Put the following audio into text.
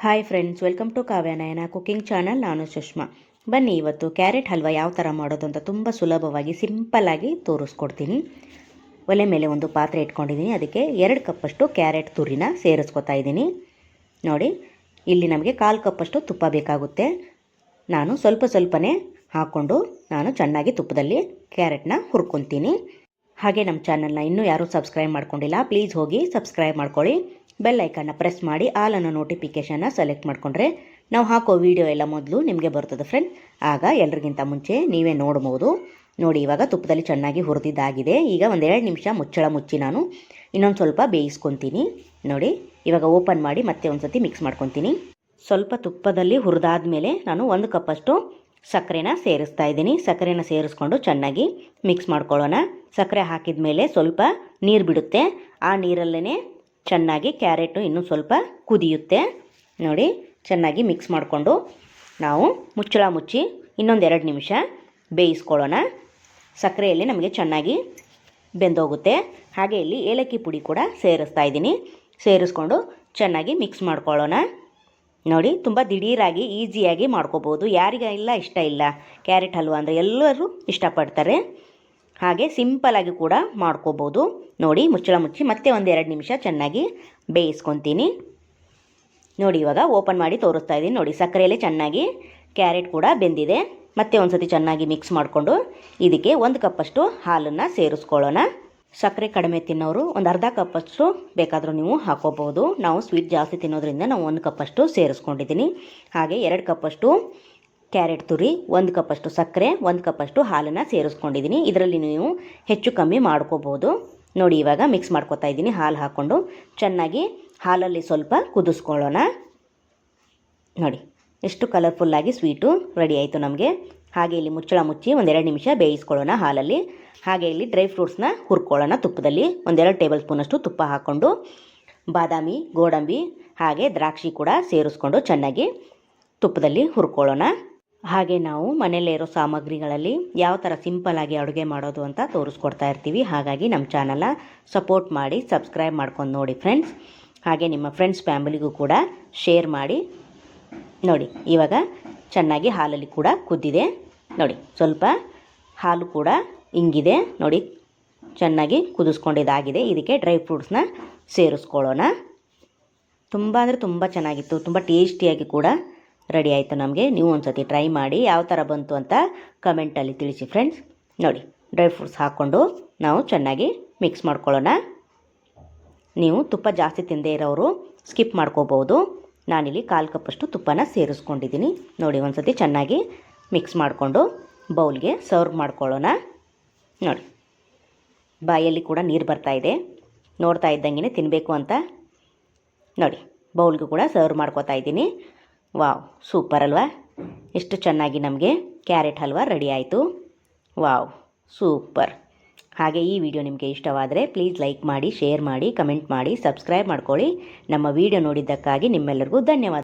Hi friends, welcome to Kavyanayana cooking channel. ನಾನು ಸುಷ್ಮಾ. ಬನ್ನಿ ಇವತ್ತು ಕ್ಯಾರೆಟ್ ಹಲ್ವಾ ಯಾವ ಥರ ಮಾಡೋದು ಅಂತ ತುಂಬ ಸುಲಭವಾಗಿ ಸಿಂಪಲ್ಲಾಗಿ ತೋರಿಸ್ಕೊಡ್ತೀನಿ. ಒಲೆ ಮೇಲೆ ಒಂದು ಪಾತ್ರೆ ಇಟ್ಕೊಂಡಿದ್ದೀನಿ. ಅದಕ್ಕೆ 2 ಕಪ್ಪಷ್ಟು ಕ್ಯಾರೆಟ್ ತುರಿನ ಸೇರಿಸ್ಕೊತಾ ಇದ್ದೀನಿ. ನೋಡಿ, ಇಲ್ಲಿ ನಮಗೆ 1/4 ಕಪ್ಪಷ್ಟು ತುಪ್ಪ ಬೇಕಾಗುತ್ತೆ. ನಾನು ಸ್ವಲ್ಪನೇ ಹಾಕ್ಕೊಂಡು ನಾನು ಚೆನ್ನಾಗಿ ತುಪ್ಪದಲ್ಲಿ ಕ್ಯಾರೆಟ್ನ ಹುರ್ಕೊತೀನಿ. ಹಾಗೆ ನಮ್ಮ ಚಾನಲ್ನ ಇನ್ನೂ ಯಾರೂ ಸಬ್ಸ್ಕ್ರೈಬ್ ಮಾಡ್ಕೊಂಡಿಲ್ಲ, ಪ್ಲೀಸ್ ಹೋಗಿ ಸಬ್ಸ್ಕ್ರೈಬ್ ಮಾಡ್ಕೊಳ್ಳಿ. ಬೆಲ್ ಐಕನ್ನ ಪ್ರೆಸ್ ಮಾಡಿ ಆಲನ್ನು ನೋಟಿಫಿಕೇಷನ್ನ ಸೆಲೆಕ್ಟ್ ಮಾಡಿಕೊಂಡ್ರೆ ನಾವು ಹಾಕೋ ವಿಡಿಯೋ ಎಲ್ಲ ಮೊದಲು ನಿಮಗೆ ಬರ್ತದೆ ಫ್ರೆಂಡ್. ಆಗ ಎಲ್ರಿಗಿಂತ ಮುಂಚೆ ನೀವೇ ನೋಡ್ಬೋದು. ನೋಡಿ, ಇವಾಗ ತುಪ್ಪದಲ್ಲಿ ಚೆನ್ನಾಗಿ ಹುರಿದಿದ್ದಾಗಿದೆ. ಈಗ 1-2 ನಿಮಿಷ ಮುಚ್ಚಳ ಮುಚ್ಚಿ ನಾನು ಇನ್ನೊಂದು ಸ್ವಲ್ಪ ಬೇಯಿಸ್ಕೊತೀನಿ. ನೋಡಿ, ಇವಾಗ ಓಪನ್ ಮಾಡಿ ಮತ್ತೆ ಒಂದು ಸತಿ ಮಿಕ್ಸ್ ಮಾಡ್ಕೊತೀನಿ. ಸ್ವಲ್ಪ ತುಪ್ಪದಲ್ಲಿ ಹುರಿದಾದ್ಮೇಲೆ ನಾನು 1 ಕಪ್ಪಷ್ಟು ಸಕ್ಕರೆನ ಸೇರಿಸ್ತಾ ಇದ್ದೀನಿ. ಸಕ್ಕರೆನ ಸೇರಿಸ್ಕೊಂಡು ಚೆನ್ನಾಗಿ ಮಿಕ್ಸ್ ಮಾಡ್ಕೊಳ್ಳೋಣ. ಸಕ್ಕರೆ ಹಾಕಿದ ಮೇಲೆ ಸ್ವಲ್ಪ ನೀರು ಬಿಡುತ್ತೆ. ಆ ನೀರಲ್ಲೇ ಚೆನ್ನಾಗಿ ಕ್ಯಾರೆಟು ಇನ್ನೂ ಸ್ವಲ್ಪ ಕುದಿಯುತ್ತೆ. ನೋಡಿ, ಚೆನ್ನಾಗಿ ಮಿಕ್ಸ್ ಮಾಡಿಕೊಂಡು ನಾವು ಮುಚ್ಚಳ ಮುಚ್ಚಿ ಇನ್ನೊಂದು 2 ನಿಮಿಷ ಬೇಯಿಸ್ಕೊಳ್ಳೋಣ. ಸಕ್ಕರೆಯಲ್ಲಿ ನಮಗೆ ಚೆನ್ನಾಗಿ ಬೆಂದೋಗುತ್ತೆ. ಹಾಗೆ ಇಲ್ಲಿ ಏಲಕ್ಕಿ ಪುಡಿ ಕೂಡ ಸೇರಿಸ್ತಾ ಇದ್ದೀನಿ. ಸೇರಿಸ್ಕೊಂಡು ಚೆನ್ನಾಗಿ ಮಿಕ್ಸ್ ಮಾಡ್ಕೊಳ್ಳೋಣ. ನೋಡಿ, ತುಂಬ ದಿಢೀರಾಗಿ ಈಸಿಯಾಗಿ ಮಾಡ್ಕೋಬೋದು. ಯಾರಿಗೆಲ್ಲ ಇಷ್ಟ ಇಲ್ಲ ಕ್ಯಾರೆಟ್ ಹಲ್ವಾ ಅಂದರೆ ಎಲ್ಲರೂ ಇಷ್ಟಪಡ್ತಾರೆ. ಹಾಗೆ ಸಿಂಪಲಾಗಿ ಕೂಡ ಮಾಡ್ಕೋಬೋದು. ನೋಡಿ, ಮುಚ್ಚಳ ಮುಚ್ಚಿ ಮತ್ತೆ 1-2 ನಿಮಿಷ ಚೆನ್ನಾಗಿ ಬೇಯಿಸ್ಕೊತೀನಿ. ನೋಡಿ, ಇವಾಗ ಓಪನ್ ಮಾಡಿ ತೋರಿಸ್ತಾ ಇದ್ದೀನಿ. ನೋಡಿ, ಸಕ್ಕರೆಯಲ್ಲಿ ಚೆನ್ನಾಗಿ ಕ್ಯಾರೆಟ್ ಕೂಡ ಬೆಂದಿದೆ. ಮತ್ತೆ ಒಂದು ಸತಿ ಚೆನ್ನಾಗಿ ಮಿಕ್ಸ್ ಮಾಡಿಕೊಂಡು ಇದಕ್ಕೆ 1 ಕಪ್ಪಷ್ಟು ಹಾಲನ್ನು ಸೇರಿಸ್ಕೊಳ್ಳೋಣ. ಸಕ್ಕರೆ ಕಡಿಮೆ ತಿನ್ನೋರು ಒಂದು ಅರ್ಧ ಕಪ್ಪಷ್ಟು ಬೇಕಾದರೂ ನೀವು ಹಾಕೋಬೋದು. ನಾವು ಸ್ವೀಟ್ ಜಾಸ್ತಿ ತಿನ್ನೋದ್ರಿಂದ ನಾವು 1 ಕಪ್ಪಷ್ಟು ಸೇರಿಸ್ಕೊಂಡಿದ್ದೀನಿ. ಹಾಗೆ 2 ಕಪ್ಪಷ್ಟು ಕ್ಯಾರೆಟ್ ತುರಿ, 1 ಕಪ್ಪಷ್ಟು ಸಕ್ಕರೆ, 1 ಕಪ್ಪಷ್ಟು ಹಾಲನ್ನು ಸೇರಿಸ್ಕೊಂಡಿದ್ದೀನಿ. ಇದರಲ್ಲಿ ನೀವು ಹೆಚ್ಚು ಕಮ್ಮಿ ಮಾಡ್ಕೋಬೋದು. ನೋಡಿ, ಇವಾಗ ಮಿಕ್ಸ್ ಮಾಡ್ಕೊತಾ ಇದ್ದೀನಿ. ಹಾಲು ಹಾಕ್ಕೊಂಡು ಚೆನ್ನಾಗಿ ಹಾಲಲ್ಲಿ ಸ್ವಲ್ಪ ಕುದಿಸ್ಕೊಳ್ಳೋಣ. ನೋಡಿ, ಎಷ್ಟು ಕಲರ್ಫುಲ್ಲಾಗಿ ಸ್ವೀಟು ರೆಡಿ ಆಯಿತು ನಮಗೆ. ಹಾಗೆ ಇಲ್ಲಿ ಮುಚ್ಚಳ ಮುಚ್ಚಿ 1-2 ನಿಮಿಷ ಬೇಯಿಸ್ಕೊಳ್ಳೋಣ ಹಾಲಲ್ಲಿ. ಹಾಗೆ ಇಲ್ಲಿ ಡ್ರೈ ಫ್ರೂಟ್ಸ್ನ ಹುರ್ಕೊಳ್ಳೋಣ ತುಪ್ಪದಲ್ಲಿ. 1-2 ಟೇಬಲ್ ಸ್ಪೂನಷ್ಟು ತುಪ್ಪ ಹಾಕ್ಕೊಂಡು ಬಾದಾಮಿ, ಗೋಡಂಬಿ ಹಾಗೆ ದ್ರಾಕ್ಷಿ ಕೂಡ ಸೇರಿಸ್ಕೊಂಡು ಚೆನ್ನಾಗಿ ತುಪ್ಪದಲ್ಲಿ ಹುರ್ಕೊಳ್ಳೋಣ. ಹಾಗೆ ನಾವು ಮನೆಯಲ್ಲೇ ಇರೋ ಸಾಮಗ್ರಿಗಳಲ್ಲಿ ಯಾವ ಥರ ಸಿಂಪಲ್ಲಾಗಿ ಅಡುಗೆ ಮಾಡೋದು ಅಂತ ತೋರಿಸ್ಕೊಡ್ತಾ ಇರ್ತೀವಿ. ಹಾಗಾಗಿ ನಮ್ಮ ಚಾನಲ್ನ ಸಪೋರ್ಟ್ ಮಾಡಿ ಸಬ್ಸ್ಕ್ರೈಬ್ ಮಾಡ್ಕೊಂಡು ನೋಡಿ ಫ್ರೆಂಡ್ಸ್. ಹಾಗೆ ನಿಮ್ಮ ಫ್ರೆಂಡ್ಸ್ ಫ್ಯಾಮಿಲಿಗೂ ಕೂಡ ಶೇರ್ ಮಾಡಿ. ನೋಡಿ, ಇವಾಗ ಚೆನ್ನಾಗಿ ಹಾಲಲ್ಲಿ ಕೂಡ ಕುದ್ದಿದೆ. ನೋಡಿ, ಸ್ವಲ್ಪ ಹಾಲು ಕೂಡ ಇಂಗಿದೆ. ನೋಡಿ, ಚೆನ್ನಾಗಿ ಕುದಿಸ್ಕೊಂಡಿದ್ದಾಗಿದೆ. ಇದಕ್ಕೆ ಡ್ರೈ ಫ್ರೂಟ್ಸ್ನ ಸೇರಿಸ್ಕೊಳ್ಳೋಣ. ತುಂಬ ಅಂದರೆ ತುಂಬ ಚೆನ್ನಾಗಿತ್ತು. ತುಂಬ ಟೇಸ್ಟಿಯಾಗಿ ಕೂಡ ರೆಡಿ ಆಯಿತು ನಮಗೆ. ನೀವು ಒಂದು ಸತಿ ಟ್ರೈ ಮಾಡಿ ಯಾವ ಥರ ಬಂತು ಅಂತ ಕಮೆಂಟಲ್ಲಿ ತಿಳಿಸಿ ಫ್ರೆಂಡ್ಸ್. ನೋಡಿ, ಡ್ರೈ ಫ್ರೂಟ್ಸ್ ಹಾಕ್ಕೊಂಡು ನಾವು ಚೆನ್ನಾಗಿ ಮಿಕ್ಸ್ ಮಾಡ್ಕೊಳ್ಳೋಣ. ನೀವು ತುಪ್ಪ ಜಾಸ್ತಿ ತಿಂದೇ ಇರೋರು ಸ್ಕಿಪ್ ಮಾಡ್ಕೋಬೋದು. ನಾನಿಲ್ಲಿ 1/4 ಕಪ್ಪಷ್ಟು ತುಪ್ಪನ ಸೇರಿಸ್ಕೊಂಡಿದ್ದೀನಿ. ನೋಡಿ, ಒಂದು ಸತಿ ಚೆನ್ನಾಗಿ ಮಿಕ್ಸ್ ಮಾಡಿಕೊಂಡು ಬೌಲ್ಗೆ ಸರ್ವ್ ಮಾಡ್ಕೊಳ್ಳೋಣ. ನೋಡಿ, ಬಾಯಲ್ಲಿ ಕೂಡ ನೀರು ಬರ್ತಾಯಿದೆ. ನೋಡ್ತಾ ಇದ್ದಂಗೆ ತಿನ್ನಬೇಕು ಅಂತ. ನೋಡಿ, ಬೌಲ್ಗೂ ಕೂಡ ಸರ್ವ್ ಮಾಡ್ಕೋತಾ ಇದ್ದೀನಿ. ವಾವ್, ಸೂಪರ್ ಅಲ್ವಾ? ಎಷ್ಟು ಚೆನ್ನಾಗಿ ನಮಗೆ ಕ್ಯಾರೆಟ್ ಹಲ್ವಾ ರೆಡಿ ಆಯಿತು. Wow, super. ಹಾಗೆ ಈ ವಿಡಿಯೋ ನಿಮಗೆ ಇಷ್ಟವಾದರೆ ಪ್ಲೀಸ್ ಲೈಕ್ ಮಾಡಿ, ಶೇರ್ ಮಾಡಿ, ಕಮೆಂಟ್ ಮಾಡಿ, ಸಬ್ಸ್ಕ್ರೈಬ್ ಮಾಡ್ಕೊಳ್ಳಿ. ನಮ್ಮ ವಿಡಿಯೋ ನೋಡಿದ್ದಕ್ಕಾಗಿ ನಿಮ್ಮೆಲ್ಲರಿಗೂ ಧನ್ಯವಾದ.